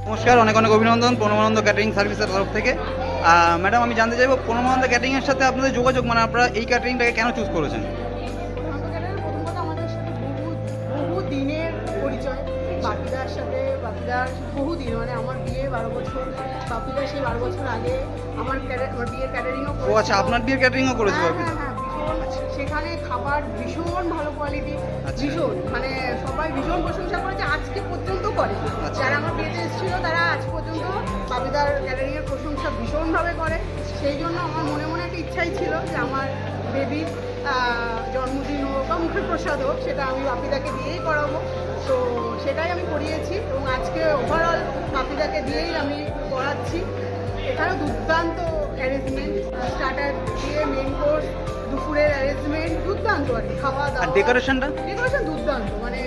নমস্কার, অনেক অনেক অভিনন্দন প্রণবানন্দ ক্যাটারিং সার্ভিসের তরফ থেকে। ম্যাডাম, আমি জানতে চাইবো প্রণবানন্দ ক্যাটারিংয়ের সাথে আপনাদের যোগাযোগ, মানে আপনারা এই ক্যাটারিংটাকে কেন চুজ করেছেন? প্রথম কথা আমাদের সাথে বহু দিনের পরিচয়। বাপিদার সাথে বাপিদার বহু দিন, মানে আমার বিয়ে 12 বছর, বাপিদার সেই 12 বছর আগে আমার বিয়ের ক্যাটারিংও ও আচ্ছা, আপনার বিয়ের ক্যাটারিংও করেছে বাপিদা? হ্যাঁ, ভীষণ। সেখানে খাবার ভীষণ ভালো কোয়ালিটি, আচ্ছা। ভীষণ, মানে সবাই ভীষণ প্রশংসা করেছে, আজকে পর্যন্ত করে। আচ্ছা। যারা আমার বিয়েতে এসেছিল তারা আজ পর্যন্ত বাপিদার ক্যাটারিংয়ের প্রশংসা ভীষণভাবে করে। সেই জন্য আমার মনে মনে একটা ইচ্ছাই ছিল যে আমার বেবির জন্মদিন হোক বা মুখের প্রসাদ হোক, সেটা আমি বাপিদাকে দিয়েই করাবো। তো সেটাই আমি করিয়েছি এবং আজকে ওভারঅল বাপিদাকে দিয়েই আমি করাচ্ছি। এখানেও দুর্দান্ত অ্যারেঞ্জমেন্ট, স্টার্টার দিয়ে মেন কোর্স, দুপুরের অ্যারেঞ্জমেন্ট দুর্দান্ত, আর কি খাওয়া দাওয়া, ডেকোরেশন দুর্দান্ত। মানে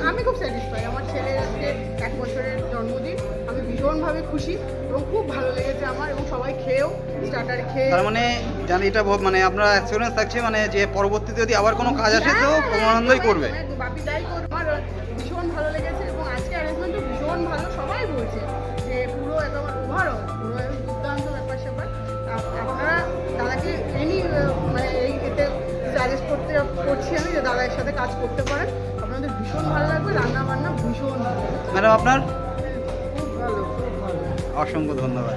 আমি খুব স্যাটিসফাই। আমার ছেলের আজকে 1 বছরের জন্মদিন, আমি ভীষণভাবে খুশি এবং খুব ভালো লেগেছে আমার, এবং সবাই খেয়েও, স্টার্টার খেয়ে। তার মানে জানি এটা মানে আপনার অ্যাসিওরেন্স থাকছে, মানে যে পরবর্তীতে যদি আবার কোনো কাজ আসে তো প্রণবানন্দই করবে। বাপি তাই করবে। আমার ভীষণ ভালো লেগেছে এবং আজকে অ্যারেঞ্জমেন্টও ভীষণ ভালো। সবাই বলছে যে পুরো একেবারে ওভারঅল পুরো দুর্দান্ত ব্যাপার স্যাপার। আপনারা দাদাকে মানে এতে সাজেস্ট করছি আমি যে দাদার সাথে কাজ করতে পারেন, আপনাদের ভীষণ ভালো লাগবে। রান্না বান্না ভীষণ ভালো। ম্যাডাম আপনার? খুব ভালো। অসংখ্য ধন্যবাদ।